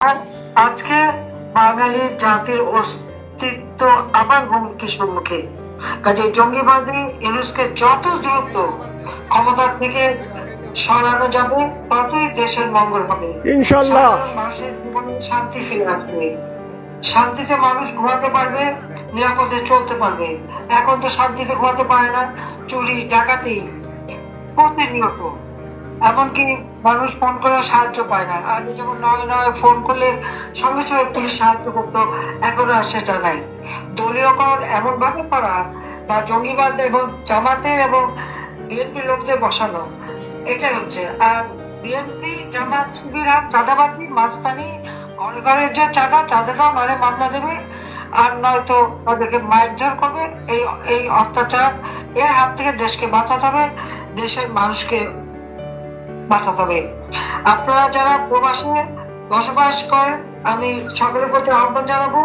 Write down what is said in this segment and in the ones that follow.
আর আজকে বাঙালি জাতির অস্তিত্ব আবার হুমকির সম্মুখে। কাজে জঙ্গিবাদী ইউনুসকে যত দ্রুত ক্ষমতা থেকে সরানো যাবে ততই দেশের মঙ্গল হবে, ইনশাআল্লাহ। সাধারণ মানুষের জীবনে শান্তি ফিরে আসবে, শান্তিতে মানুষ ঘুমাতে পারবে, নিরাপদে চলতে পারবে। এখন তো শান্তিতে ঘুমাতে পারে না, চুরি ডাকাতি প্রতিনিয়ত। এমনকি মানুষ ফোন করে সাহায্য পায় না। আগে যেমন ৯৯ ফোন করলে সঙ্গে সঙ্গে পুলিশ সাহায্য করতো, এখন আর সেটা নাই। দলীয়করণ এমন ভাবে করা বা জঙ্গিবাদ এবং জামাতের এবং বিএনপি লোকদের বসানো, এটাই হচ্ছে। আর বিএনপি জামাত শিবির আর চাঁদাবাজি মাঝখানে ঘরে ঘরে যে চাঁদাটাও মানে মামলা দেবে, আর নয়তো তাদেরকে মারধর করবে। এই এই অত্যাচার এর হাত থেকে দেশকে বাঁচাতে হবে, দেশের মানুষকে বাঁচাতে হবে। আপনারা যারা প্রবাসে বসবাস করেন, আমি সকলের প্রতি আহ্বান জানাবো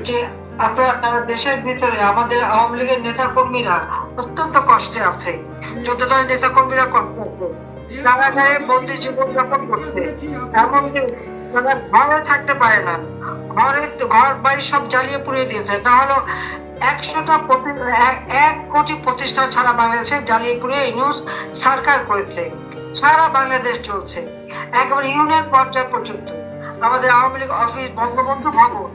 যে আপনারা দেশের ভিতরে আমাদের আওয়ামী লীগের নেতা কর্মীরা অত্যন্ত কষ্টে আছে। যতটা নেতা কর্মীরা কষ্ট আছে, কারাগারে বন্দি জীবন যাপন করছে, এমনকি তারা ঘরে থাকতে পারে না, ঘর বাড়ি সব জ্বালিয়ে পুড়িয়ে দিয়েছে। তাহলে 1 কোটি প্রতিষ্ঠান সারা বাংলাদেশে জ্বালিয়ে পুড়িয়ে ইউনুস সরকার করেছে। সারা বাংলাদেশ চলছে, একেবারে ইউনিয়ন পর্যায় পর্যন্ত। আমাদের আওয়ামী লীগ অফিস, বঙ্গবন্ধু ভবন,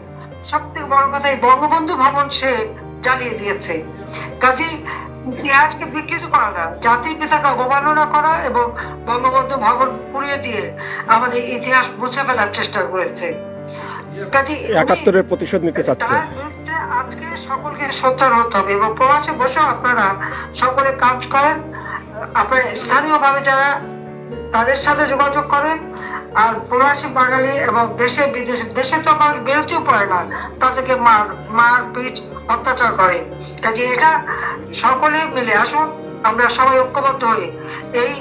সব থেকে বড় কথা এই বঙ্গবন্ধু ভবন সে জ্বালিয়ে দিয়েছে। কাজেই ইতিহাসকে বিকৃত করা না, জাতির পিতাকে অবমাননা করা এবং বঙ্গবন্ধু ভবন পুড়িয়ে দিয়ে আমাদের ইতিহাস মুছে ফেলার চেষ্টা করেছে। কাজেই ৭১-এর প্রতিশোধ নিতে চাচ্ছে। তার বিরুদ্ধে আজকে সকলকে সোচ্চার হতে হবে এবং প্রবাসে বসে আপনারা সকলে কাজ করেন। আপনারা স্থানীয় ভাবে যারা তাদের সাথে যোগাযোগ করেন। আর প্রবাসী বাঙালি এবং দেশে বিদেশে, দেশে তো মানুষ বেরোতেও পারে না, তাদেরকে মারপিট অত্যাচার করে। কাজে এটা সকলে মিলে আসুন, আমরা সবাই ঐক্যবদ্ধ হয়ে এই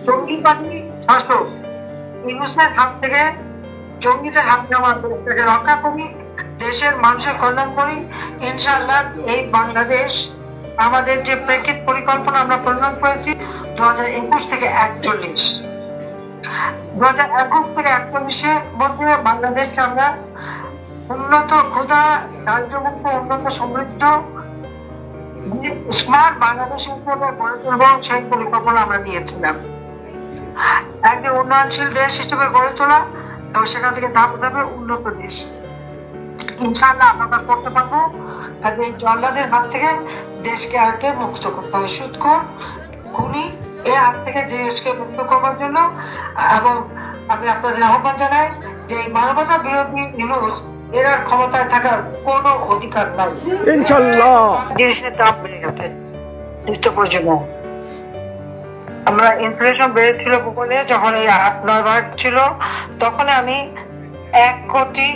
জঙ্গিবাদী শাসক ইউনুসের হাত থেকে, জঙ্গিদের হাত থেকে আমার দেশটাকে রক্ষা করি, দেশের মানুষের কল্যাণ করি। ইনশাআল্লাহ এই বাংলাদেশ আমাদের যে প্রেক্ষিত পরিকল্পনা আমরা প্রণয়ন করেছি 2021 থেকে 41, 2021 থেকে 41-এর মধ্যে বাংলাদেশকে আমরা উন্নত, ক্ষুধা দারিদ্র্যমুক্ত, উন্নত, সমৃদ্ধ, স্মার্ট বাংলাদেশ হিসেবে গড়ে তুলব, সেই পরিকল্পনা আমরা নিয়েছিলাম। একটি উন্নয়নশীল দেশ হিসেবে গড়ে তোলা এবং সেখান থেকে ধাপে ধাপে উন্নত দেশ ইনশাআল্লাহ আমরা করতে পারবো। কাজে এই জল্লাদের হাত থেকে দেশকে আগে মুক্ত করতে হবে, সুদখোর খুনি এর হাত থেকে দেশকে মুক্ত করবার জন্য। এবং আমি আপনাদের আহ্বান জানাই যে এই মানবতা বিরোধী ইউনুস এর আর ক্ষমতায় থাকার কোনো অধিকার নাই। ইনশাআল্লাহ। জিনিসের দাম বেড়ে গেছে, নিত্য প্রয়োজনীয়। আমরা ইনফ্লেশন বেড়েছিল বলে যখন এই 8-9 ভাগ ছিল, তখন আমি 1 কোটি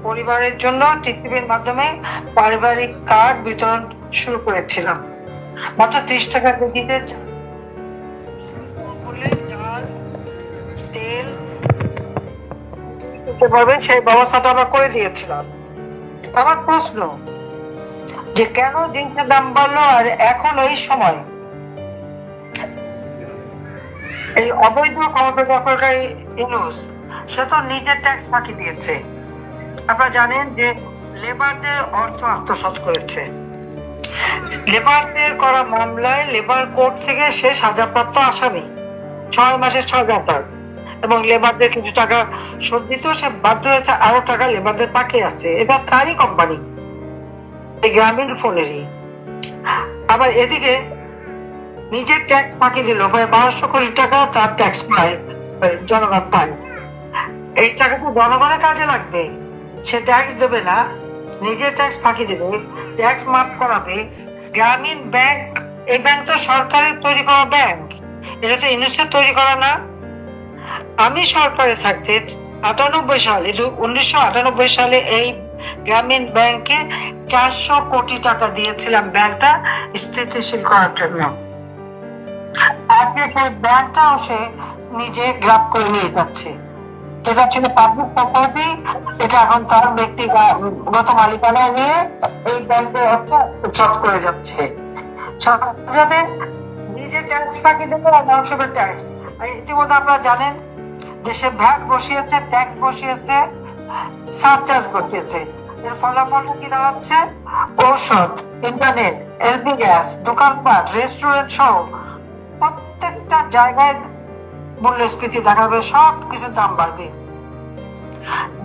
পরিবারের জন্য টিসিবির মাধ্যমে পারিবারিক কার্ড বিতরণ শুরু করেছিলাম। মাত্র 30 টাকা কেজিতে ডাল, তেল সেই ব্যবস্থাটা আমরা করে দিয়েছিলাম। আমার প্রশ্ন যে কেন জিনিসের দাম বাড়লো, আর এখন এই সময় এই অবৈধ ক্ষমতা দখলকারী ইউনুস সে তো নিজের ট্যাক্স ফাঁকি দিয়েছে। আপনারা জানেন যে লেবারদের অর্থ আত্মসাৎ করেছে। লেবারদের করা মামলায় লেবার কোর্ট থেকে সে সাজাপ্রাপ্ত আসামি, 6 মাসের সাজা, এবং লেবারদের কিছু টাকা শোধ দিতেও সে বাধ্য হয়েছে, আরো টাকা লেবারদের বাকি আছে। এটা তারই কোম্পানি, এই গ্রামীণ ফোনেরই। আবার এদিকে নিজের ট্যাক্স ফাঁকি দিল, প্রায় 1200 কোটি টাকা তার ট্যাক্স পায়, জনগণ পায়। এই টাকা তো জনগণের কাজে লাগবে, সে ট্যাক্স দেবে না, নিজের ট্যাক্স ফাঁকি দেবে, ট্যাক্স মাফ করাবে। গ্রামীণ ব্যাংক, এই ব্যাংক তো সরকারের তৈরি করা ব্যাংক, এটা তো ইউনিসেফ তৈরি করা না। আমি সরকারে থাকতে 1998 সালে এই গ্রামীণ ব্যাংকে 400 কোটি টাকা দিয়েছিলাম ব্যাংকটা স্থিতিশীল করার জন্য। আজকে সেই ব্যাংকটাও সে নিজে গ্রাব করে নিয়ে যাচ্ছে। যেটা ছিল পাবলিক প্রপার্টি, এটা এখন তার ব্যক্তিগত মালিকানায় নিয়ে এই ব্যাংকের অর্থ আত্মসাৎ করে যাচ্ছে। সাথে নিজের ট্যাক্স ফাঁকি দেবে আর মানুষের ট্যাক্স। ইতিমধ্যে আপনারা জানেন দেশে ভ্যাট বসিয়েছে, ট্যাক্স বসিয়েছে, সারচার্জ বসিয়েছে। এর ফলাফলটা কি দাঁড়াচ্ছে? ঔষধ, ইন্টারনেট, এলপি গ্যাস, দোকানপাট, রেস্টুরেন্ট সহ প্রত্যেকটা জায়গায় মূল্যস্ফীতি দেখাবে, সব কিছুর দাম বাড়বে।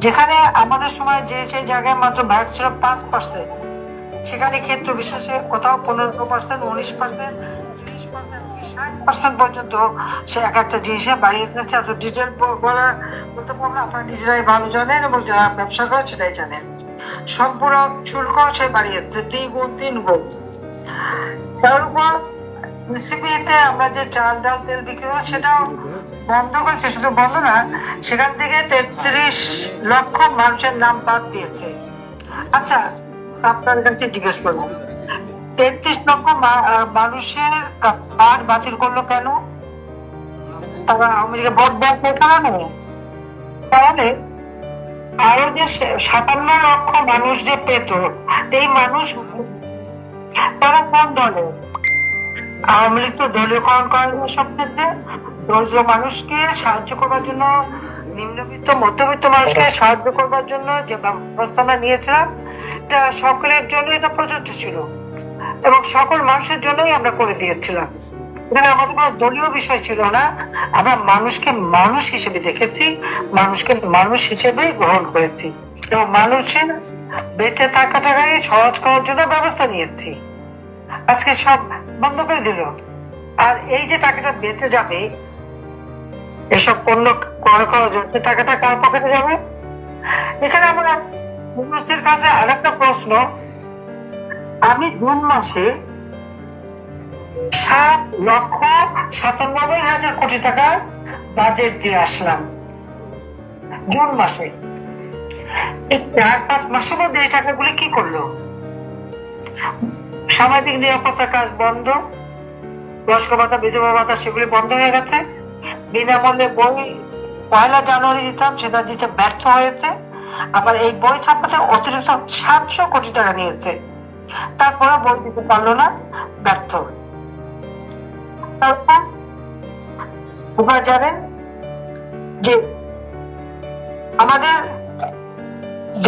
যেখানে আমাদের সময় যে সেই জায়গায় মাত্র ভ্যাট ছিল 5%, সেখানে ক্ষেত্র বিশেষে কোথাও 15%, 19%, 30%, 60% পর্যন্ত সে এক একটা জিনিসে বাড়িয়ে দিচ্ছে। এত ডিটেল বলতে পারবো, আপনারা নিজেরাই ভালো জানেন এবং যারা ব্যবসা করে সেটাই জানেন। সম্পূরক শুল্ক সে বাড়িয়েছে 2 গুণ 3 গুণ। তার উপর রেসিপিতে আমরা যে চাল ডাল তেল বিক্রি করি সেটাও বন্ধ করেছে। শুধু বন্ধ না, সেখান থেকে 33 লক্ষ মানুষের নাম বাদ দিয়েছে। আচ্ছা, আপনার কাছে জিজ্ঞেস করবো, 33 লক্ষ মানুষের কার্ড বাতিল করলো কেন? তারা আওয়ামী লীগের ভোট দেওয়ার কারণে? তাহলে আরো যে 57 লক্ষ মানুষ যে পেত, এই মানুষ তারা কোন দলে? আওয়ামী লীগ তো দলীয়করণ করেন সব ক্ষেত্রে। দরিদ্র মানুষকে সাহায্য করবার জন্য, নিম্নবিত্ত মধ্যবিত্ত মানুষকে সাহায্য করবার জন্য যে ব্যবস্থা আমরা নিয়েছিলাম, এটা সকলের জন্য এটা প্রযোজ্য ছিল এবং সকল মানুষের জন্যই আমরা করে দিয়েছিলাম। এখানে আমাদের কোনো দলীয় বিষয় ছিল না। আমরা মানুষকে মানুষ হিসেবে দেখেছি, মানুষকে মানুষ হিসেবেই গ্রহণ করেছি এবং মানুষের বেঁচে থাকাটাকে সহজ করার জন্য ব্যবস্থা নিয়েছি। আজকে সব বন্ধ করে দিল। আর এই যে টাকাটা বেঁচে যাবে এসব পণ্য ক্রয় করার জন্য, টাকাটা কার পকেটে যাবে? এখানে আমরা মানুষের কাছে আরেকটা প্রশ্ন, আমি জুন মাসে 7,97,000 কোটি টাকা বাজেট দিয়ে আসলাম। জুন মাসে এই 4-5 মাসের মধ্যে এই টাকাগুলি কি করলো? সামাজিক নিরাপত্তার কাজ বন্ধ, বয়স্ক ভাতা, বিধবা ভাতা সেগুলি বন্ধ হয়ে গেছে। বিনামূল্যে বই 1 জানুয়ারি দিতাম, সেটা দিতে ব্যর্থ হয়েছে। আবার এই বই ছাপাতে অতিরিক্ত 700 কোটি টাকা নিয়েছে, তারপরে বই দিতে পারলো না, ব্যর্থ। আপনারা জানেন যে আমাদের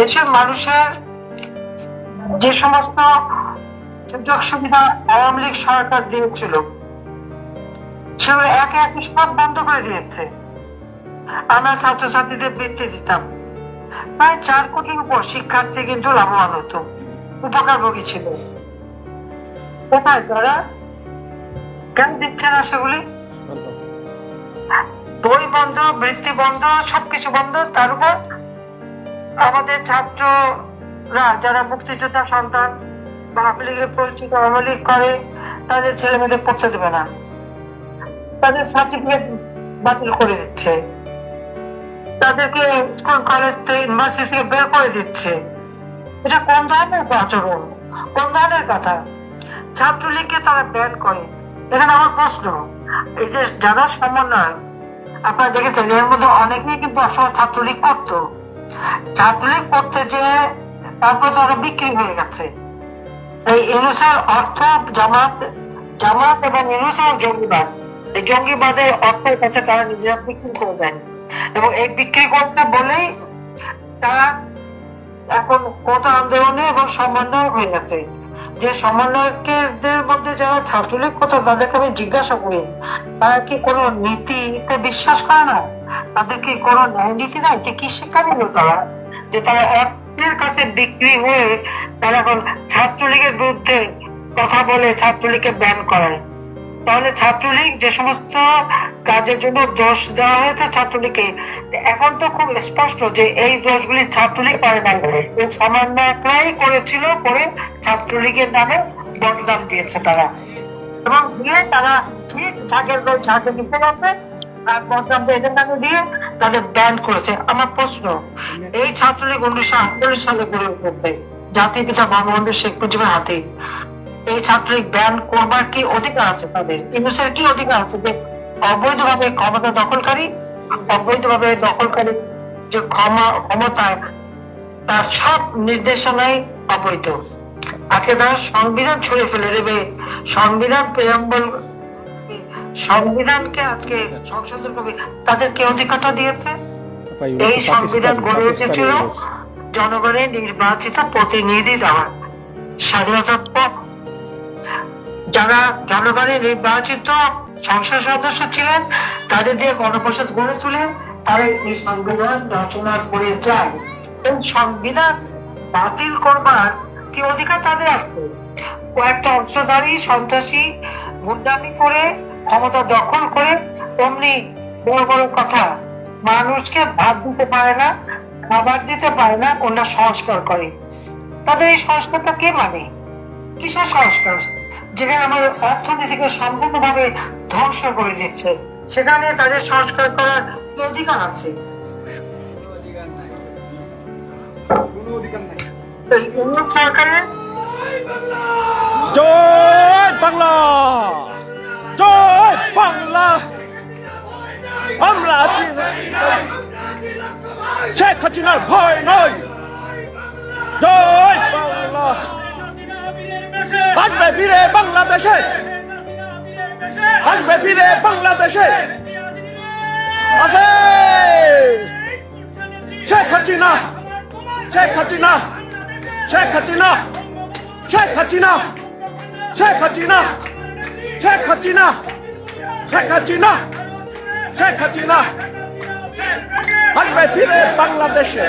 দেশের মানুষের যে সমস্ত সুযোগ সুবিধা আওয়ামী লীগ সরকার দিয়েছিল সেগুলো একে একে সব বন্ধ করে দিয়েছে। আমরা ছাত্রছাত্রীদের বৃত্তি দিতাম, প্রায় 4 কোটির উপর শিক্ষার্থী কিন্তু লাভবান হতো, উপকারভোগী ছিল। কোথায় তারা? কেন দিচ্ছে না সেগুলি? বই বন্ধ, বৃত্তি বন্ধ, সবকিছু বন্ধ। তার উপর আমাদের ছাত্ররা যারা মুক্তিযোদ্ধা সন্তান বা আওয়ামী লীগের পরিচিত, আওয়ামী লীগ করে, তাদের ছেলে মেয়েদের পড়তে দেবে না, তাদের সার্টিফিকেট বাতিল করে দিচ্ছে, তাদেরকে স্কুল কলেজ থেকে, ইউনিভার্সিটি থেকে বের করে দিচ্ছে। এটা কোন ধরনের আচরণ, কোন ধরনের কথা? ছাত্রলীগকে তারা ব্যান করে। এখানে আমার প্রশ্ন, এই যে যারা সমন্বয়, আপনারা দেখেছেন এর মধ্যে অনেকেই কিন্তু একসময় ছাত্রলীগ করতো। ছাত্রলীগ করতে যে তারপর তারা বিক্রি হয়ে গেছে। এই ইউনুসের অর্থ জামাত এবং ইউনুসের জঙ্গিবাদ, এই জঙ্গিবাদের অর্থের কাছে তারা নিজেরা বিক্রি করে দেন এবং এই বিক্রি করতে বলেই তারা এখন কোটা আন্দোলনে এবং সমন্বয় হয়ে গেছে। যে সমন্বয়কদের মধ্যে যারা ছাত্রলীগ করতো তাদেরকে আমি জিজ্ঞাসা করি, তারা কি কোনো নীতিতে বিশ্বাস করে না? তাদের কি কোনো ন্যায় নীতি নাই? কি শিক্ষা দিল তারা যে তারা অর্থের কাছে বিক্রি হয়ে তারা এখন ছাত্রলীগের বিরুদ্ধে কথা বলে, ছাত্রলীগকে ব্যান করায়? তাহলে ছাত্রলীগ যে সমস্ত কাজের জন্য দোষ দেওয়া হয়েছে ছাত্রলীগকে, এখন তো খুব স্পষ্ট যে এই দোষগুলি ছাত্রলীগ করে না, এই সমন্বয়করাই করেছিল, করে ছাত্রলীগের নামে বদনাম দিয়েছে তারা এবং দিয়ে তারা ঠিক ঝাঁকের দল ঝাঁকে নিচে গেছে আর বদনাম এদের নামে দিয়ে তাদের ব্যান করেছে। আমার প্রশ্ন, এই ছাত্রলীগ 1948 সালে গড়ে উঠেছে জাতির পিতা বঙ্গবন্ধু শেখ মুজিবের হাতে। এই ছাত্রলীগ ব্যান করবার কি অধিকার আছে তাদের? ইউনুসের কি অধিকার আছে যে অবৈধভাবে ক্ষমতা দখলকারী, অবৈধভাবে দখলকারী যে ক্ষমতায় তার সব নির্দেশনাই অবৈধ? আজকে তারা সংবিধান ছুঁড়ে ফেলে দেবে, সংবিধান প্রেয়াম্বল সংবিধানকে আজকে সংশোধন করবে, তাদেরকে অধিকারটা দিয়েছে। ভাই, এই ওরা তো সংবিধান গড়ে পাকিস্তানি উঠেছিল ইংরেজ। জনগণের নির্বাচিত প্রতিনিধি দেওয়া স্বাধীনতার পর। যারা জনগণের নির্বাচিত সংসদ সদস্য ছিলেন তাদের দিয়ে গণপরিষদ গড়ে তুলে তারা এই সংবিধান রচনা করে যায়। এই সংবিধান বাতিল করবার কি অধিকার তাদের আছে? কয়েকটা অংশধারী সন্ত্রাসী গুন্ডামি করে ক্ষমতা দখল করে অমনি বড় বড় কথা, মানুষকে ভাত দিতে পারে না, খাবার দিতে পারে না, ওরা সংস্কার করে। তাদের এই সংস্কারটা কে মানে? কিসের সংস্কার? যেখানে আমাদের অর্থনীতিকে সম্পূর্ণভাবে ধ্বংস করে দিচ্ছে, সেখানে তাদের সংস্কার করার কি অধিকার আছে? এই ইউনিয়ন সরকারের জয় বাংলা, জয় বাংলা। আমরা আছি, শেখ হাসিনার ভয় নয়। জয় বাংলা, আসবে ফিরে বাংলাদেশে, আসবে ফিরে বাংলাদেশে। আছে শেখ হাসিনা, শেখ হাসিনা, শেখ হাসিনা, শেখ হাসিনা, শেখ হাসিনা, শেখ হাসিনা, শেখ হাসিনা, শেখ হাসিনা আসবে ফিরে বাংলাদেশে।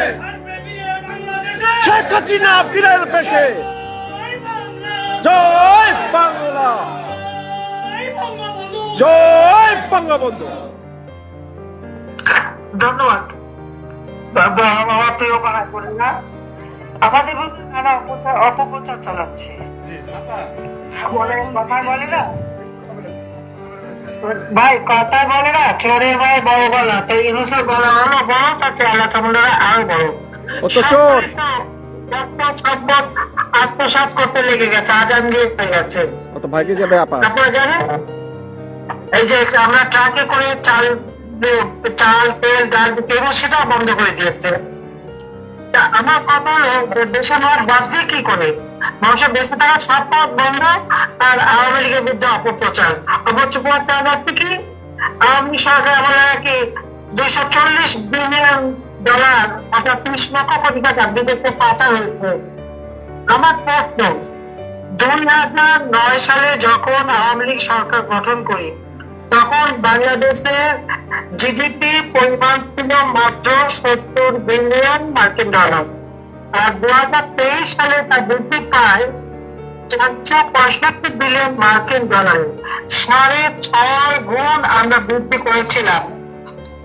শেখ হাসিনা বীরের বেশে। জয় বাংলা, জয় বঙ্গবন্ধু। ধন্যবাদ। আমার প্রিয় ভাই বোনেরা, আমাদের বুঝতে নানা অপপ্রচার চালাচ্ছে, কথা বলে না ভাই, কথা বলে না চোরের ভাই বড় গলা। তো ইউনুসের গলা হলো বড়, তার চেহারা চামড়া আরো বড়। ও তো চোর। সম্পদ আত্মসাৎ করতে লেগে গেছে, আজানগীর হয়ে গেছে। ও তো ভাইকে যাবে আপা। আপনারা জানেন এই যে আমরা ট্রাকে করে চাল তেল ডাল এবং সেটাও বন্ধ করে দিয়েছে। আমার কথা হলো দেশে মানুষ বাঁচবে কি করে? মানুষের বেঁচে থাকার সব পথ বন্ধ, আর আওয়ামী লীগের বিরুদ্ধে অপপ্রচার। অপপ্রচার হচ্ছে কি? আওয়ামী সরকার আমলে নাকি 240 বিলিয়ন ডলার অর্থাৎ 30 লক্ষ কোটি টাকা বিদেশে পাচার হয়েছে। আমার প্রশ্ন, 2009 সালে যখন আওয়ামী লীগ সরকার গঠন করি তখন বাংলাদেশের জিডিপি পরিমাণ ছিল মাত্র 70 বিলিয়ন মার্কিন ডলার, আর 2023 সালে তা বৃদ্ধি পায় 465 বিলিয়ন মার্কিন ডলার। 6.5 গুণ আমরা বৃদ্ধি করেছিলাম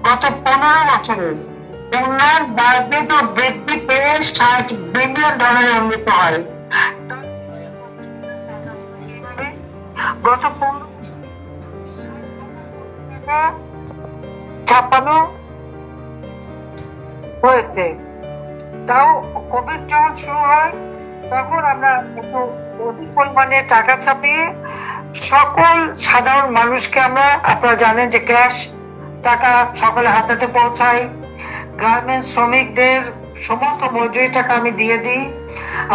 গত 15 বছরে। উন্নয়ন বাড়বে তো বৃদ্ধি পেয়ে 60 বিলিয়ন ডলারে উন্নীত হয়। গত 56 হয়েছে। তাও কোভিড যখন শুরু হয় তখন আমরা একটু অধিক পরিমাণে টাকা ছাপিয়ে সকল সাধারণ মানুষকে আমরা, আপনারা জানেন যে ক্যাশ টাকা সকলের হাতে পৌঁছায়। গার্মেন্টস শ্রমিকদের সমস্ত মজুরি টাকা আমি দিয়ে দিই।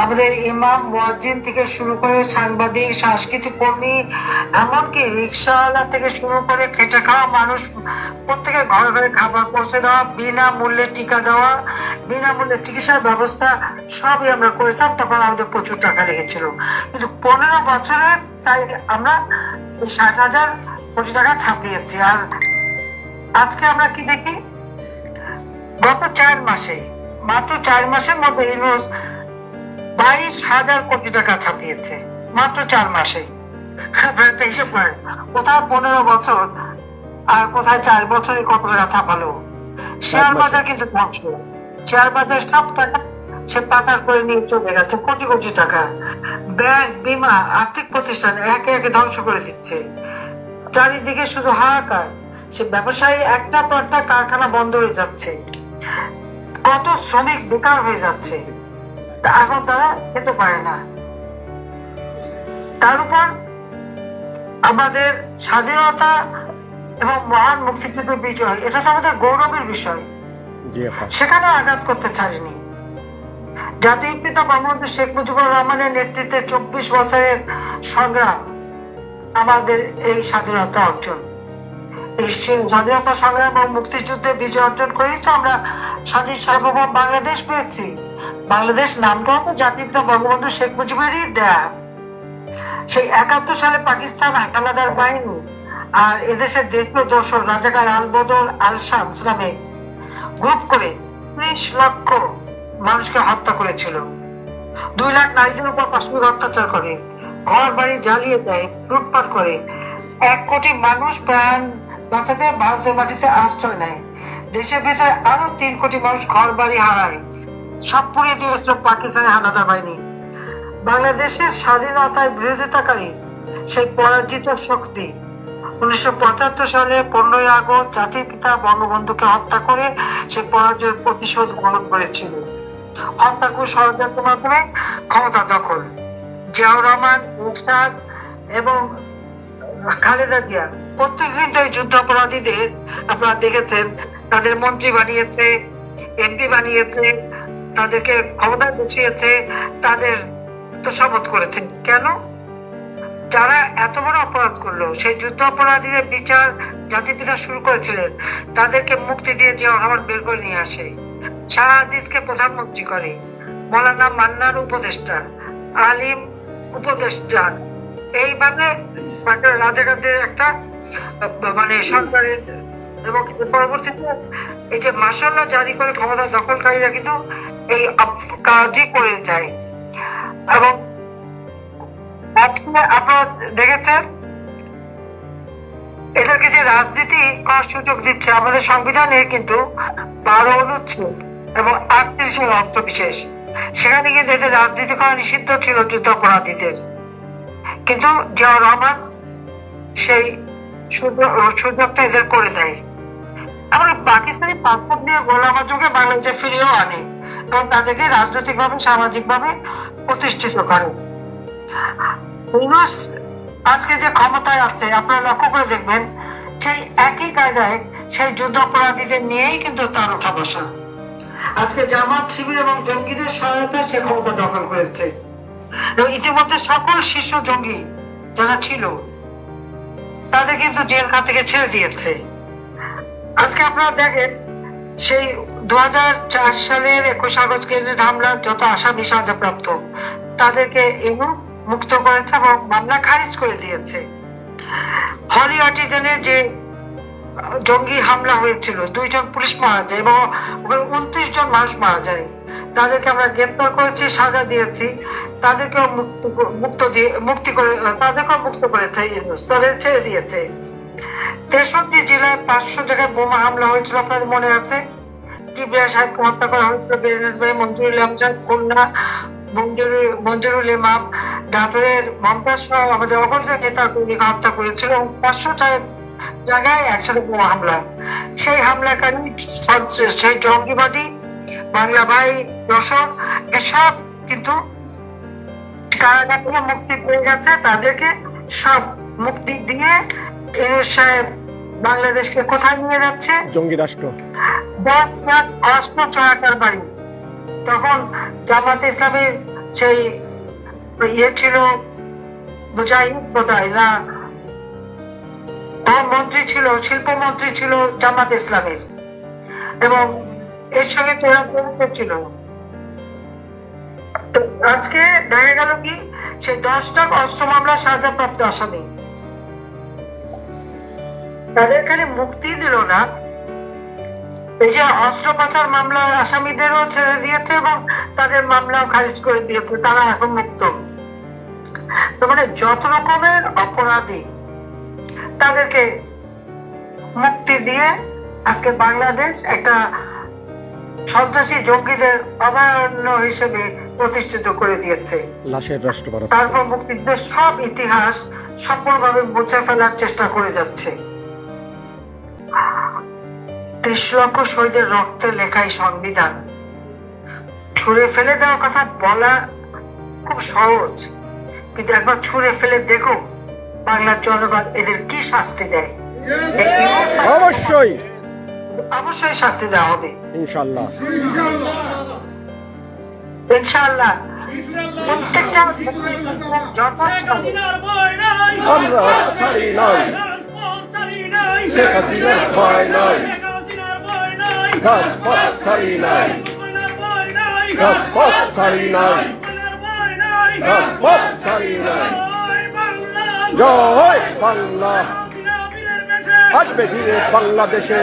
আমাদের ইমাম মুয়াজ্জিন থেকে শুরু করে সাংবাদিক, সাংস্কৃতিক কর্মী, এমনকি রিক্সাওয়ালা থেকে শুরু করে খেটে খাওয়া মানুষ প্রত্যেকের ঘরে ঘরে খাবার পৌঁছে দেওয়া, বিনামূল্যে টিকা দেওয়া, বিনামূল্যে চিকিৎসার ব্যবস্থা সবই আমরা করেছিলাম। তখন আমাদের প্রচুর টাকা লেগেছিল, কিন্তু 15 বছরে তাই আমরা 60,000 কোটি টাকা ছাপিয়েছি। আর আজকে আমরা কি দেখি? গত 4 মাসে, মাত্র 4 মাসের মধ্যে ইউনুস 22,000 কোটি টাকা ছাপিয়েছে মাত্র 4 মাসে। হিসেব করেন, কোথায় 15 বছর আর কোথায় 4 বছরে কত টাকা ছাপালো। শেয়ার বাজার কিন্তু ধ্বংস। শেয়ার বাজার সব টাকা সে পাচার করে নিয়ে চলে গেছে, কোটি কোটি টাকা। ব্যাংক, বীমা, আর্থিক প্রতিষ্ঠান একে একে ধ্বংস করে দিচ্ছে। চারিদিকে শুধু হাহাকার। সে ব্যবসায়ী একটা পর একটা কারখানা বন্ধ হয়ে যাচ্ছে, কত শ্রমিক বেকার হয়ে যাচ্ছে, এখন তারা খেতে পারে না। তার উপর আমাদের স্বাধীনতা এবং মহান মুক্তিযুদ্ধের বিজয়, এটা তো আমাদের গৌরবের বিষয়, সেখানে আঘাত করতে ছাড়েনি। জাতির পিতা বঙ্গবন্ধু শেখ মুজিবুর রহমানের নেতৃত্বে 24 বছরের সংগ্রাম আমাদের এই স্বাধীনতা অর্জন। এই স্বাধীনতা সংগ্রাম এবং মুক্তিযুদ্ধে বিজয় অর্জন করেই তো আমরা স্বাধীন সার্বভৌম বাংলাদেশ পেয়েছি। বাংলাদেশ নামটাও তো জাতিপিতা বঙ্গবন্ধু শেখ মুজিবেরই দেয়া। সেই 71 সালে পাকিস্তান হানাদার বাহিনী আর এদেশের দেশীয় দোসর রাজাকার আল বদর আল শামস নামে গ্রুপ করে 30 লক্ষ মানুষকে হত্যা করেছিল। 2 লাখ নারীদের উপর পাশবিক অত্যাচার করে, ঘর বাড়ি জ্বালিয়ে দেয়, লুটপাট করে। 1 কোটি মানুষ প্রাণ বাঁচাতে ভারতের মাটিতে আশ্রয় নেয়। দেশের ভিতরে আরো 3 কোটি মানুষ ঘর বাড়ি হারায়। সব পুড়িয়ে দিয়েছিল পাকিস্তানের হানাদার বাহিনী। বাংলাদেশের স্বাধীনতায় বিরোধিতাকারী সেই পরাজিত শক্তি 1975 সালে 15ই আগস্ট জাতির পিতা বঙ্গবন্ধুকে হত্যা করে সে পরাজয়ের প্রতিশোধ গ্রহণ করেছিল। হত্যাকুর ষড়যন্ত্রের মাধ্যমে ক্ষমতা দখল। জিয়াউর রহমান, এরশাদ এবং খালেদা জিয়া প্রত্যেক ঘন্টায় যুদ্ধাপরাধীদের আপনারা দেখেছেন, তাদের মন্ত্রী বানিয়েছে, এমপি বানিয়েছে, তাদেরকে ক্ষমতায় বসিয়েছে, তাদের তোষামত করেছে। কেন? যারা এত বড় অপরাধ করলো, সেই যুদ্ধ অপরাধীদের বিচার জাতির পিতা শুরু করেছিলেন, তাদেরকে মুক্তি দিয়ে জিয়াউর রহমান বের করে নিয়ে আসে। শাহ আজিজকে প্রধানমন্ত্রী করে, মৌলানা মান্নার উপদেষ্টা, আলিম উপদেষ্টা, এইভাবে রাজাকারদের একটা মানে সরকারের এবং পরবর্তীতে এই যে মাশাআল্লাহ জারি করে ক্ষমতা দখলকারীরা কিন্তু এই কাজই করে যায়। এবং আজকে আপনারা দেখেছেন এদেরকে যে রাজনীতি করার সুযোগ দিচ্ছে আমাদের সংবিধানে কিন্তু 12 অনুচ্ছেদ এবং 38 অংশ বিশেষ, সেখানে কিন্তু এদের রাজনীতি করা নিষিদ্ধ ছিল যুদ্ধাপরাধীদের। কিন্তু জিয়াউর রহমান সেই সুযোগটা এদের করে দেয়। আবার পাকিস্তানি পাসপোর্ট দিয়ে গোলাম আজমকে বাংলাদেশে ফিরিয়েও আনে এবং তাদেরকে রাজনৈতিক ভাবে সামাজিক ভাবে প্রতিষ্ঠিত করে। আজকে যে ক্ষমতায় আছে আপনারা লক্ষ্য করে দেখবেন, সেই একই কায়দায় সেই যুদ্ধাপরাধীদের নিয়েই কিন্তু তার ওঠা বসা। আজকে জামাত, শিবির এবং জঙ্গিদের সহায়তায় সে ক্ষমতা দখল করেছে এবং ইতিমধ্যে সকল শীর্ষ জঙ্গি যারা ছিল তাদের কিন্তু জেলখানা থেকে ছেড়ে দিয়েছে। আজকে আপনারা দেখেন সেই 2004 সালের 21 আগস্ট গ্রেনেড হামলার যত আসামি সাজাপ্রাপ্ত তাদেরকে এবং মুক্ত করেছে এবং মামলা খারিজ করে দিয়েছে। হলি আর্টিজানে যে জঙ্গি হামলা হয়েছিল, 2 জন পুলিশ মারা যায় এবং 29 জন মানুষ মারা যায়, তাদেরকে আমরা গ্রেপ্তার করেছি, সাজা দিয়েছি, তাদেরকেও মুক্তি করে তাদেরকেও মুক্ত করেছে, তাদের ছেড়ে দিয়েছে। 63 জেলায় 500 জায়গায় বোমা হামলা হয়েছিল, আপনাদের মনে আছে? কিবরিয়া সাহেবকে হত্যা করা হয়েছিল, বেরেনের ভাই মঞ্জুরুল আমজাদ, খুলনা মঞ্জুরুল ইমাম, নাটোরের মমতাজ সহ আমাদের অগণিত নেতা কর্মীকে হত্যা করেছিল এবং 500 জায়গায় একসাথে বোমা হামলা। সেই হামলাকারী সেই জঙ্গিবাদী বাংলা ভাই দর্শক এসব কিন্তু কারাগার থেকে মুক্তি পেয়ে গেছে, তাদেরকে সব মুক্তি দিয়ে ইউনূস সাহেব বাংলাদেশকে কোথায় নিয়ে যাচ্ছে? জঙ্গি রাষ্ট্র। 10 লাখ অস্ত্র চোরাকার বাড়ি। তখন জামাত ইসলামের সেই ছিল মুজাহিদ বোধহয় না, তার মন্ত্রী ছিল, শিল্পমন্ত্রী ছিল জামাত ইসলামের এবং এর সঙ্গে ছিল। আজকে দেখা গেল কি সেই 10টা অস্ত্র মামলা সাজাপ্রাপ্ত আসামি, তাদের খালি মুক্তি দিল না, এই যে অস্ত্র পাচার মামলার আসামিদেরও ছেড়ে দিয়েছে এবং তাদের মামলাও খারিজ করে দিয়েছে, তারা এখন মুক্ত। তার মানে যত রকমের অপরাধী তাদেরকে মুক্তি দিয়ে আজকে বাংলাদেশ একটা সন্ত্রাসী জঙ্গিদের অভয়ারণ্য হিসেবে প্রতিষ্ঠিত করে দিয়েছে। লাশের রাষ্ট্র। তারপর মুক্তিযুদ্ধের সব ইতিহাস সম্পূর্ণভাবে মুছে ফেলার চেষ্টা করে যাচ্ছে। 30 লক্ষ শহীদের রক্তে লেখাই সংবিধান ছুঁড়ে ফেলে দেওয়ার কথা বলা খুব সহজ, কিন্তু একবার ছুঁড়ে ফেলে দেখো বাংলার জনগণ এদের কি শাস্তি দেয়। অবশ্যই অবশ্যই শাস্তি দেওয়া হবে ইনশাআল্লাহ। ইনশাআল্লাহ প্রত্যেকটা যত শেখ হাসিনার ভয় নাই, রাজপথ ছাড়ি নাই, রাজপথ ছাড়ি নাই, রাজপথ ছাড়ি নাই। জয় বাংলা, আসবে ধীরে বাংলাদেশে,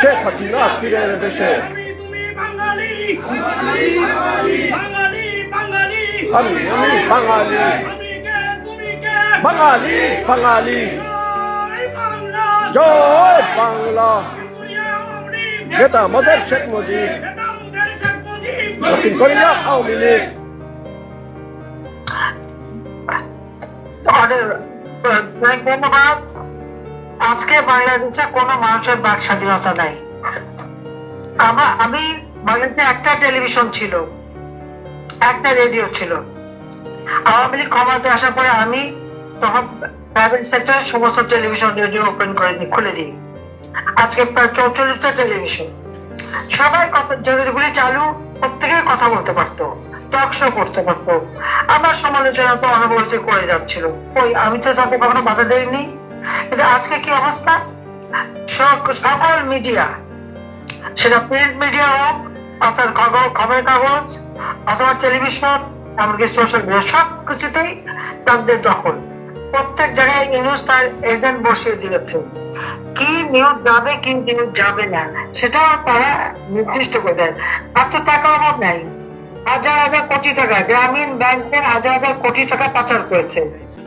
শেখ হাসিনা পীরের দেশে। আমি বাঙালি, বাঙালি বাঙালি। জয় বাংলা, নেতা মোদের শেখ মুজিব, দক্ষিণ কোরিয়া আওয়ামী লীগ। ধন্যবাদ। আজকে বাংলাদেশে কোনো মানুষের বাক স্বাধীনতা নাই। আমি বাংলাদেশে একটা টেলিভিশন ছিল, একটা রেডিও ছিল। আওয়ামী লীগ ক্ষমতায় আসার পরে আমি তখন প্রাইভেট সেক্টরের সমস্ত টেলিভিশন রেডিও ওপেন করে দিই, খুলে দিই। আজকে প্রায় 44টা টেলিভিশন, সবাই কথা যেগুলি চালু, প্রত্যেকে কথা বলতে পারতো, টক শো করতে পারতো। আমার সমালোচনা তো অনবরত করে যাচ্ছিল, ওই আমি তো তাকে কখনো বাধা দেইনি। কিন্তু আজকে কি অবস্থা, সকল মিডিয়া, সেটা প্রিন্ট মিডিয়া হোক, অর্থাৎ খবরের কাগজ অথবা টেলিভিশন, এমনকি সোশ্যাল মিডিয়া, সব কিছুতেই তাদের দখল। প্রত্যেক জায়গায় নিউজ তার এজেন্ট বসিয়ে দিয়েছে। কি নিউজ যাবে, কি নিউজ যাবে না, সেটা তারা নির্দিষ্ট করে দেয়। আর তো টাকা অভাব নাই, হাজার হাজার কোটি টাকা গ্রামীণ ব্যাংকের হাজার হাজার কোটি টাকা পাচার করেছে,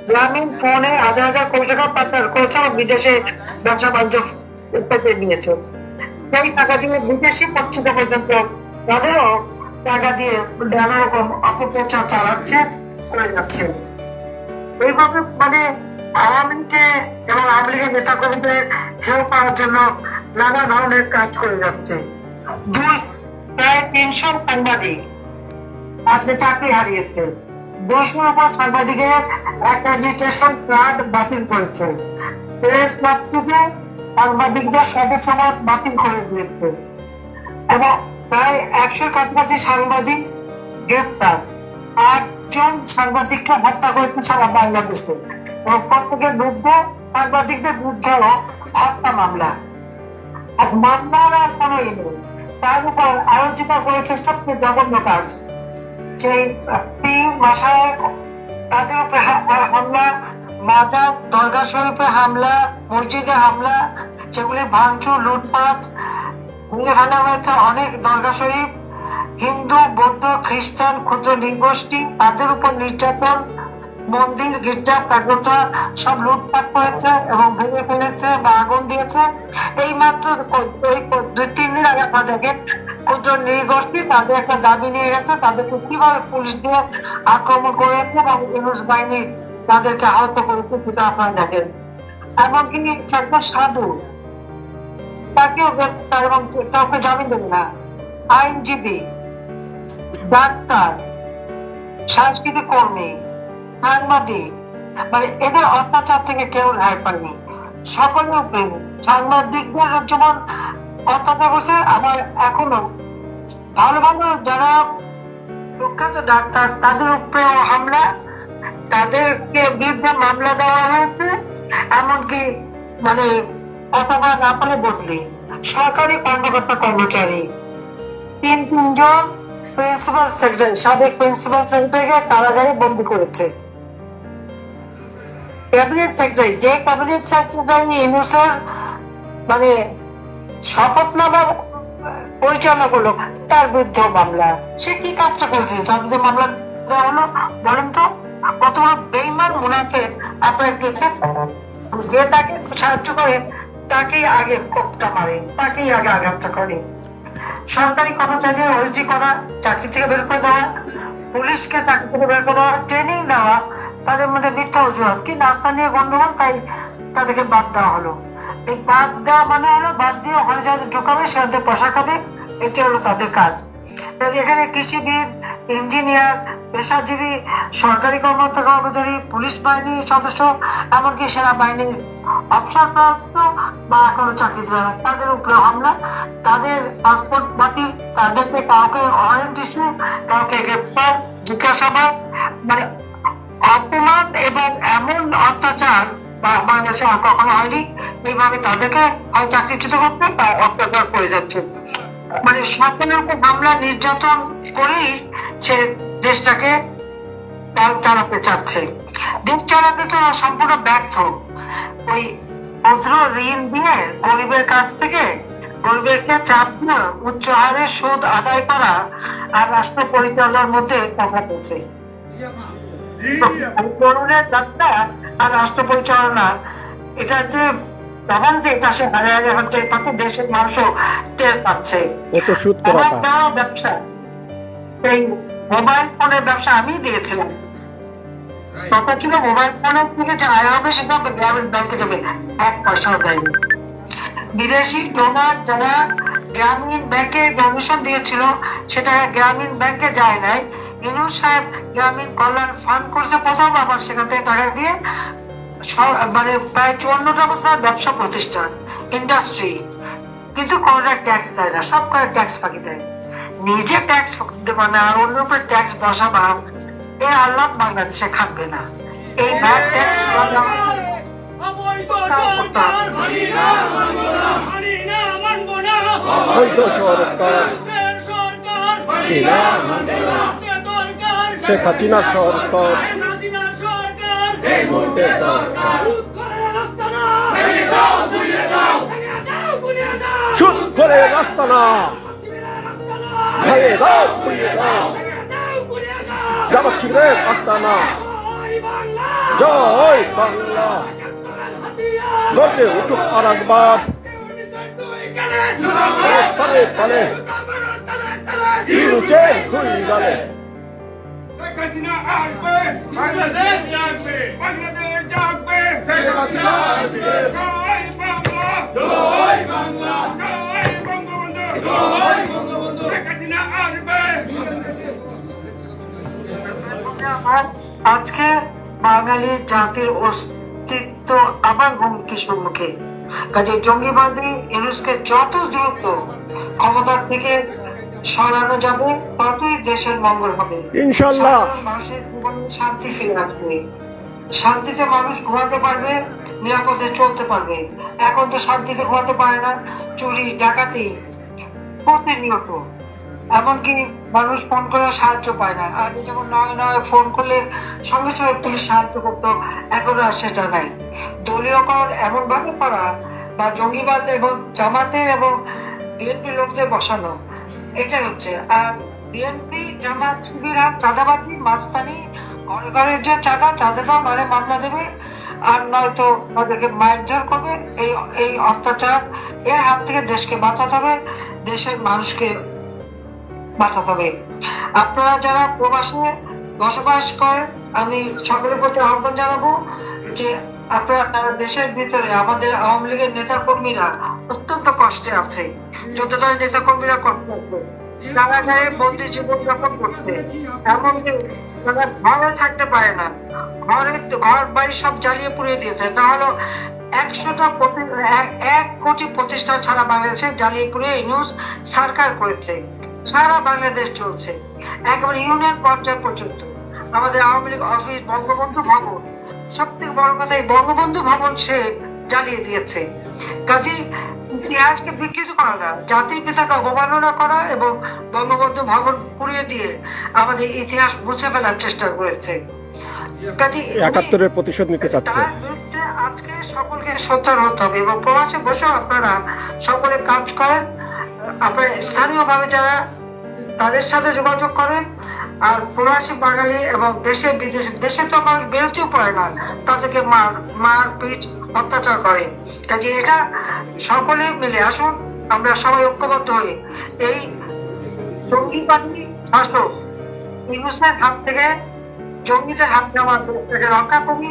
গ্রামীণ ফোনে হাজার হাজার কোটি টাকা পাচার করেছে, বিদেশে ব্যবসা বাণিজ্য পেতে নিয়েছে। সেই টাকা দিয়ে বিদেশি পত্রিকা পর্যন্ত তাদেরও টাকা দিয়ে নানা রকম অপপ্রচার চালাচ্ছে, করে যাচ্ছে। এইভাবে মানে আওয়ামী লীগকে এবং আওয়ামী লীগের নেতা কর্মীদের হেয় পাওয়ার জন্য নানা ধরনের কাজ করে যাচ্ছে। প্রায় 300 সাংবাদিক আজকে চাকরি হারিয়েছে। 200 উপর সাংবাদিকের অ্যাক্রেডিটেশন কার্ড বাতিল করেছে। প্রেস ক্লাব থেকে সাংবাদিকদের সদস্যপদ বাতিল করে দিয়েছে এবং প্রায় 100 কাছাকাছি সাংবাদিক গ্রেপ্তার। 8 জন সাংবাদিককে হত্যা করেছে সারা বাংলাদেশে এবং প্রত্যেকের বিরুদ্ধে, সাংবাদিকদের বিরুদ্ধে হত্যা মামলা। আর মামলার আর কোনো নেই। তার উপর আলোচিত করেছে সবচেয়ে জঘন্য কাজ, সেই মাসায় তাদের উপরে হামলা, মাজার দরগা শরীফে হামলা, মসজিদে হামলা, সেগুলি ভাঙচুর, লুটপাট হানা হয়েছে। অনেক দরগা শরীফ, হিন্দু, বৌদ্ধ, খ্রিস্টান, ক্ষুদ্র নৃগোষ্ঠী, তাদের উপর নির্যাতন, মন্দির, গির্জা, প্রাগতা সব লুটপাট করেছে এবং ভেঙে ফেলেছে বা আগুন দিয়েছে। এই মাত্র 2-3 দিন আগে আপনাদেরকে ক্ষুদ্র নৃগোষ্ঠী তাদের একটা দাবি নিয়ে গেছে, তাদেরকে কিভাবে পুলিশ দিয়ে আক্রমণ করেছে এবং ইউনুস বাহিনী তাদেরকে আহত করেছে, সেটা আপনারা দেখেন। এমনকি একজন সাধু, তাকেও গ্রেপ্তার এবং কাউকে জামিন দেবে না। আইনজীবী, ডাক্তার, সাংস্কৃতিক কর্মী, সাংবাদিক, মানে এদের অত্যাচার থেকে কেউ রেহাই পায়নি। সকলের উপরে সাংবাদিকদের যেমন অত্যাচার করছে, আবার এখনো ভালো ভালো যারা প্রখ্যাত ডাক্তার তাদের উপরে হামলা, তাদেরকে বিরুদ্ধে মামলা দেওয়া হয়েছে। এমনকি মানে অথবা না পারে বদলি সরকারি কর্মকর্তা কর্মচারী 3 জন প্রিন্সিপাল সেক্রেটারি, সাবেক প্রিন্সিপাল সেক্রেটারিকে কারাগারে বন্দী করেছে। ক্যাবিনেট সেক্রেটারি, যে ক্যাবিনেট সেক্রেটারি ইউনুসের মানে শপথনামা পরিচালনা করলো, তার বিরুদ্ধে মামলা। সে কি কাজটা করেছে তার বিরুদ্ধে মামলা দেওয়া হলো? বলেন তো, কত বড় বেইমান মুনাফিক আপনার দেখে। যে তাকে সাহায্য করে তাকেই আগে কোপটা মারে, তাকেই আগে আঘাতটা করে। সরকারি কর্মচারী ওএসডি করা, চাকরি থেকে বের করে দেওয়া, পুলিশকে চাকরি থেকে বের করে দেওয়া, ট্রেনিং দেওয়া, তাদের মধ্যে মিথ্যা অজুহাত কি নাস্তা নিয়ে গন্ডগোল, তাই তাদেরকে বাদ দেওয়া হলো। এই বাদ দেওয়া মানে হলো বাদ দিয়ে ওখানে যাদের ঢোকাবে সেখানে পয়সা খাবে, এটা হলো তাদের কাজ। এখানে কৃষিবিদ, ইঞ্জিনিয়ার, পেশাজীবী, সরকারি কর্মচারী, পুলিশ বাহিনীর সদস্য, এমনকি সেনাবাহিনীর অবসরপ্রাপ্ত বা এখনো চাকরিজীবী, তাদের উপরে হামলা, তাদের পাসপোর্ট বাতিল, তাদেরকে কাউকে ওয়ারেন্ট ইস্যু, কাউকে গ্রেপ্তার, জিজ্ঞাসাবাদ, মানে অপমান এবং এমন অত্যাচার বাংলাদেশে কখনো হয়নি। এইভাবে তাদেরকে হয় চাকরিচ্যুত করতে বা অত্যাচার করে যাচ্ছে। মানে সকলের উপর হামলা নির্যাতন করেই সে দেশটাকে চালাতে চাচ্ছে। দেশ চালাতে তো সম্পূর্ণ ব্যর্থ। ওই ক্ষুদ্র ঋণ দিয়ে গরিবের কাছ থেকে গরিবেরকে চাপ দিয়ে উচ্চ হারে সুদ আদায় করা আর রাষ্ট্র পরিচালনার মধ্যে কথা বলছে। তরুণের যাত্রা আর রাষ্ট্র পরিচালনা এটা যে তখন যে চাষে হারে হারে হচ্ছে তাতে দেশের মানুষও টের পাচ্ছে। ব্যবসা এই মোবাইল ফোনের ব্যবসা আমি দিয়েছিলাম। কথা ছিল মোবাইল ফোনের থেকে যে আয় হবে সেটা গ্রামীণ ব্যাংকে যাবে, 1 পয়সাও দেয়নি। বিদেশি ডোনার যারা গ্রামীণ ব্যাংকে ডোনেশন দিয়েছিল সেটা গ্রামীণ ব্যাংকে যায় নাই। ইউনূস সাহেব গ্রামীণ কল্যাণ ফান্ড করছে প্রথম, আবার সেখান থেকে টাকা দিয়ে মানে প্রায় 54টা বছর ব্যবসা প্রতিষ্ঠান ইন্ডাস্ট্রি, কিন্তু কোনটা ট্যাক্স দেয় না, সব করে ট্যাক্স ফাঁকি দেয়। নিজে ট্যাক্স মানে আর অন্য উপরে ট্যাক্স বসাবা এই আল্লাহ বাংলাদেশে খাটবে না। এই ভ্যাট ট্যাক্স শেখ হাসিনা সরকার শুট করে রাস্তা না ভেঙে দাও, পুড়িয়ে দাও, যাচ্ছি রে আস্তানা। জয় বাংলা, গর্জে উঠুক আর একবার, পালে পালে ইউনুসে ঘুরি গেলে। বাংলাদেশ জাগবে, বাংলাদেশ জাগবে, শেখ হাসিনা আসবে। জয় বাংলা, জয় বাংলা, জয় বঙ্গবন্ধু, জয় বঙ্গবন্ধু, শেখ হাসিনা আসবে। আজকে বাঙালি জাতির অস্তিত্ব আবার হুমকির সম্মুখে। কাজে জঙ্গিবাদী ইউনূসকে যত দ্রুত ক্ষমতার থেকে সরানো যাবে ততই দেশের মঙ্গল হবে ইনশাআল্লাহ। মানুষের জীবনে শান্তি ফিরে আসবে, শান্তিতে মানুষ ঘুমাতে পারবে, নিরাপদে চলতে পারবে। এখন তো শান্তিতে ঘুমাতে পারে না, চুরি ডাকাতি প্রতিনিয়ত। এমনকি মানুষ ফোন করে সাহায্য পায় না। আগে যেমন 999 ফোন করলে সঙ্গে সঙ্গে পুলিশ সাহায্য করতো, এখন আর সেটা নাই। দলীয়করণ এমন ভাবে করা বা জঙ্গিবাদ এবং জামাতের এবং বিএনপি লোকদের বসানো, এটা হচ্ছে। আর বিএনপি জামাত শিবির আর চাঁদাবাজি মাঝখানি ঘরে ঘরে যে চাঁদাটা মানে মামলা দেবে, আর নয়তো তাদেরকে মারধর করবে। এই অত্যাচার এর হাত থেকে দেশকে বাঁচাতে হবে, দেশের মানুষকে বাঁচাতে হবে। আপনারা যারা প্রবাসে বসবাস করেন, আমি সকলের প্রতি আহ্বান জানাবো যে আপনারা দেশের ভিতরে আমাদের আওয়ামী লীগের নেতা কর্মীরা অত্যন্ত কষ্টে আছে। যতটা নেতা কর্মীরা কষ্ট আছে, কারাগারে বন্দি জীবন যাপন করছে, এমনকি তারা ঘরে থাকতে পারে না, ঘর বাড়ি সব জ্বালিয়ে পুড়িয়ে দিয়েছে। তাহলে 1 কোটি প্রতিষ্ঠান সারা বাংলাদেশে জ্বালিয়ে পুড়িয়ে ইউনূস সরকার করেছে। সারা বাংলাদেশ চলছে, একেবারে ইউনিয়ন পর্যায় পর্যন্ত। আমাদের আওয়ামী লীগ অফিস, বঙ্গবন্ধু ভবন, সব থেকে বড় কথা এই বঙ্গবন্ধু ভবন সে জ্বালিয়ে দিয়েছে। কাজেই ইতিহাসকে বিকৃত করা না, জাতির পিতাকে অবমাননা করা এবং বঙ্গবন্ধু ভবন পুড়িয়ে দিয়ে আমাদের ইতিহাস মুছে ফেলার চেষ্টা করেছে। কাজেই 71-এর প্রতিশোধ নিতে চাচ্ছে। তার বিরুদ্ধে আজকে সকলকে সোচ্চার হতে হবে এবং প্রবাসে বসেও আপনারা সকলে কাজ করেন। আপনার স্থানীয় ভাবে যারা তাদের সাথে যোগাযোগ করেন। আর প্রবাসী বাঙালি এবং দেশে বিদেশে, দেশে তো মানুষ বেরোতেও পারে না, তাদেরকে মারপিট অত্যাচার করে। কাজে এটা সকলে মিলে আসুন, আমরা সবাই ঐক্যবদ্ধ হয়ে এই জঙ্গিবাদী শাসক ইউনূসের হাত থেকে, জঙ্গিদের হাত থেকে আমার দেশটাকে রক্ষা করি,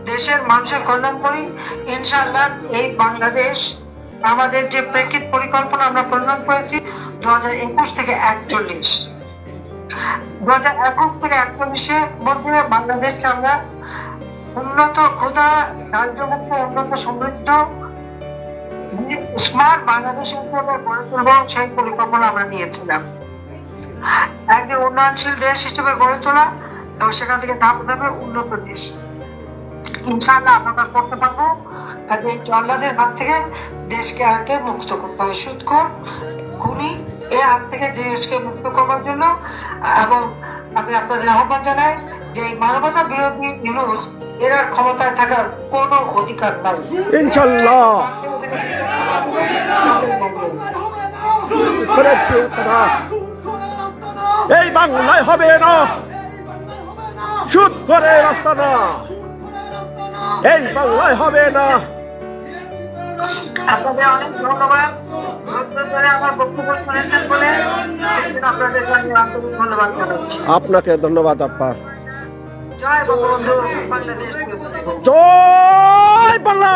দেশের মানুষের কল্যাণ করি। ইনশাআল্লাহ এই বাংলাদেশ আমাদের যে প্রেক্ষিত পরিকল্পনা আমরা প্রণয়ন করেছি 2021 থেকে 41, 2021 থেকে 41-এর মধ্যে বাংলাদেশকে আমরা উন্নত, ক্ষুধা দারিদ্র্যমুক্ত, উন্নত, সমৃদ্ধ, স্মার্ট বাংলাদেশ হিসেবে গড়ে তুলব, সেই পরিকল্পনা আমরা নিয়েছিলাম। একটি উন্নয়নশীল দেশ হিসেবে গড়ে তোলা এবং সেখান থেকে ধাপে ধাপে উন্নত দেশ। ইনশাআল্লাহ আমরা করতে পারবো। কাজে এই জল্লাদের হাত থেকে দেশকে আগে মুক্ত করতে হবে, সুদখোর খুনি এর হাত থেকে দেশকে মুক্ত করবার জন্য। এবং আমি আপনাদের আহ্বান জানাই যে এই মানবতা বিরোধী নিউজ এর আর ক্ষমতায় থাকার কোনো অধিকার নাই। ইনশাল্লাহ করেছে তারা। এই বাংলায় হবে না, সুদ করে রাস্তা না, এই বাংলায় হবে না। আপনাদের অনেক ধন্যবাদ, ধৈর্য ধরে আমার বক্তব্য শুনেছেন বলে আপনাদেরকে আমি আন্তরিক ধন্যবাদ জানাচ্ছি। আপনাকে ধন্যবাদ আপা। জয় বঙ্গবন্ধু, বাংলাদেশ। জয় বাংলা।